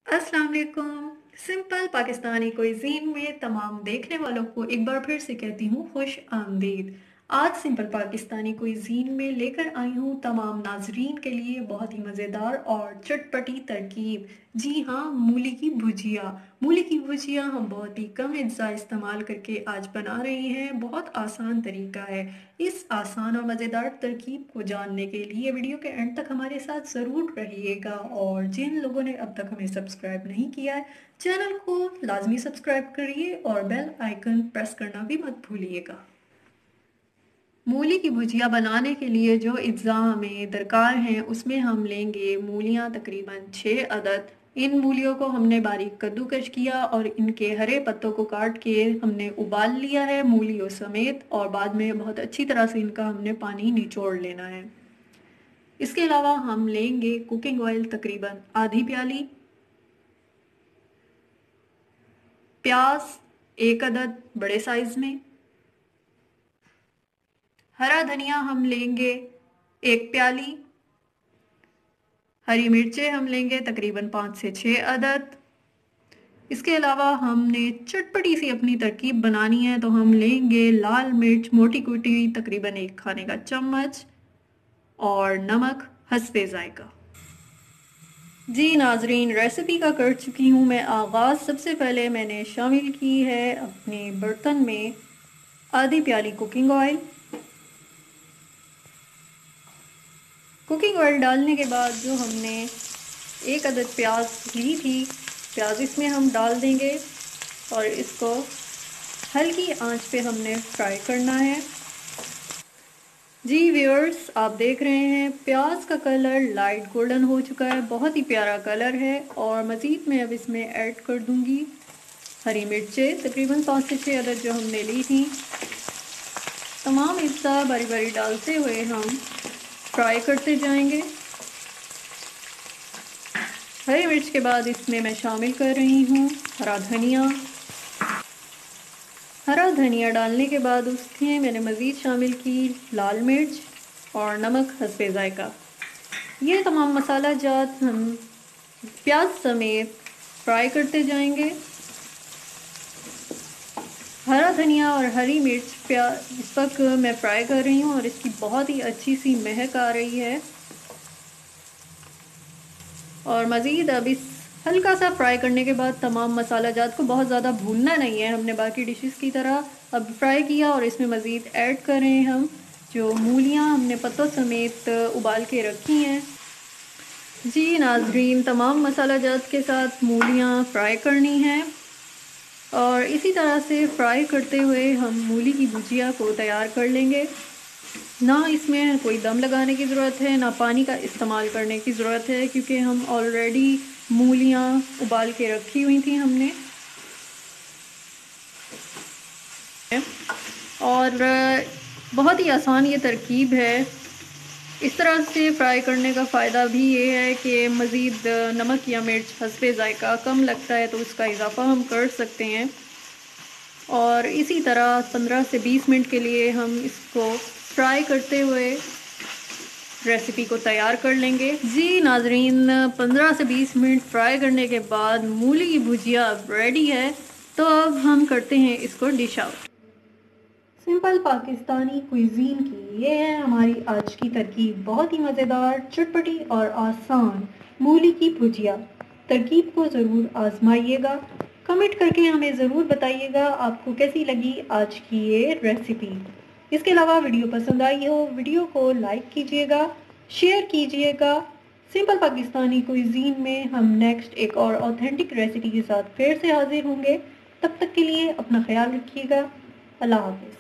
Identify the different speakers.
Speaker 1: अस्सलाम वालेकुम। सिंपल पाकिस्तानी कुइज़ीन में तमाम देखने वालों को एक बार फिर से कहती हूँ खुश आमदीद। आज सिंपल पाकिस्तानी कुइज़ीन में लेकर आई हूँ तमाम नाजरीन के लिए बहुत ही मज़ेदार और चटपटी तरकीब। जी हाँ, मूली की भुजिया। मूली की भुजिया हम बहुत ही कम अज्जा इस्तेमाल करके आज बना रहे हैं। बहुत आसान तरीका है। इस आसान और मज़ेदार तरकीब को जानने के लिए वीडियो के एंड तक हमारे साथ ज़रूर रहिएगा। और जिन लोगों ने अब तक हमें सब्सक्राइब नहीं किया है, चैनल को लाजमी सब्सक्राइब करिए और बेल आइकन प्रेस करना भी मत भूलिएगा। मूली की भुजिया बनाने के लिए जो अज्जा हमें दरकार हैं उसमें हम लेंगे मूलियाँ तकरीबन 6 अदद। इन मूलियों को हमने बारीक कद्दूकश किया और इनके हरे पत्तों को काट के हमने उबाल लिया है मूलियों समेत, और बाद में बहुत अच्छी तरह से इनका हमने पानी निचोड़ लेना है। इसके अलावा हम लेंगे कुकिंग ऑयल तकरीबन आधी प्याली, प्याज 1 अदद बड़े साइज में, हरा धनिया हम लेंगे 1 प्याली, हरी मिर्चें हम लेंगे तकरीबन 5 से 6 अदद। इसके अलावा हमने चटपटी सी अपनी तरकीब बनानी है तो हम लेंगे लाल मिर्च मोटी कुटी हुई तकरीबन 1 खाने का चम्मच, और नमक हस्बे जायका। जी नाजरीन, रेसिपी का कर चुकी हूँ मैं आगाज़। सबसे पहले मैंने शामिल की है अपने बर्तन में आधी प्याली कुकिंग ऑयल। कुकिंग ऑयल डालने के बाद जो हमने 1 अदद प्याज ली थी, प्याज इसमें हम डाल देंगे और इसको हल्की आंच पे हमने फ्राई करना है। जी व्यूअर्स, आप देख रहे हैं प्याज का कलर लाइट गोल्डन हो चुका है, बहुत ही प्यारा कलर है। और मज़ीद मैं अब इसमें ऐड कर दूंगी हरी मिर्चें तकरीबन 5 से 6 अदद जो हमने ली थी। तमाम हिस्सा बारी बारी डालते हुए हम फ्राई करते जाएंगे। हरी मिर्च के बाद इसमें मैं शामिल कर रही हूँ हरा धनिया। हरा धनिया डालने के बाद उसमें मैंने मज़ीद शामिल की लाल मिर्च और नमक हस्बे जायका। ये तमाम मसाला जात हम प्याज समेत फ्राई करते जाएंगे। हरा धनिया और हरी मिर्च प्याज इस वक्त मैं फ्राई कर रही हूँ और इसकी बहुत ही अच्छी सी महक आ रही है। और मज़ीद अब इस हल्का सा फ्राई करने के बाद तमाम मसाला जात को बहुत ज़्यादा भूनना नहीं है, हमने बाकी डिशेस की तरह अब फ्राई किया। और इसमें मज़ीद ऐड कर रहे हैं हम जो मूलियाँ हमने पत्तों समेत उबाल के रखी हैं। जी नाजरीन, तमाम मसाला जात के साथ मूलियाँ फ्राई करनी हैं और इसी तरह से फ्राई करते हुए हम मूली की भुजिया को तैयार कर लेंगे। ना इसमें कोई दम लगाने की ज़रूरत है, ना पानी का इस्तेमाल करने की ज़रूरत है, क्योंकि हम ऑलरेडी मूलियाँ उबाल के रखी हुई थी हमने। और बहुत ही आसान ये तरकीब है। इस तरह से फ्राई करने का फ़ायदा भी ये है कि मज़ीद नमक या मिर्च हस्बे जायका कम लगता है तो उसका इजाफ़ा हम कर सकते हैं। और इसी तरह 15 से 20 मिनट के लिए हम इसको फ्राई करते हुए रेसिपी को तैयार कर लेंगे। जी नाजरीन, 15 से 20 मिनट फ्राई करने के बाद मूली की भुजिया अब रेडी है। तो अब हम करते हैं इसको dish out. Simple Pakistani cuisine की ये है हमारी आज की तरकीब, बहुत ही मज़ेदार चटपटी और आसान मूली की भुजिया। तरकीब को ज़रूर आजमाइएगा। कमेंट करके हमें ज़रूर बताइएगा आपको कैसी लगी आज की ये रेसिपी। इसके अलावा वीडियो पसंद आई हो वीडियो को लाइक कीजिएगा, शेयर कीजिएगा। सिंपल पाकिस्तानी कुइजीन में हम नेक्स्ट एक और ऑथेंटिक रेसिपी के साथ फिर से हाजिर होंगे। तब तक के लिए अपना ख्याल रखिएगा। अल्लाह हाफिज़।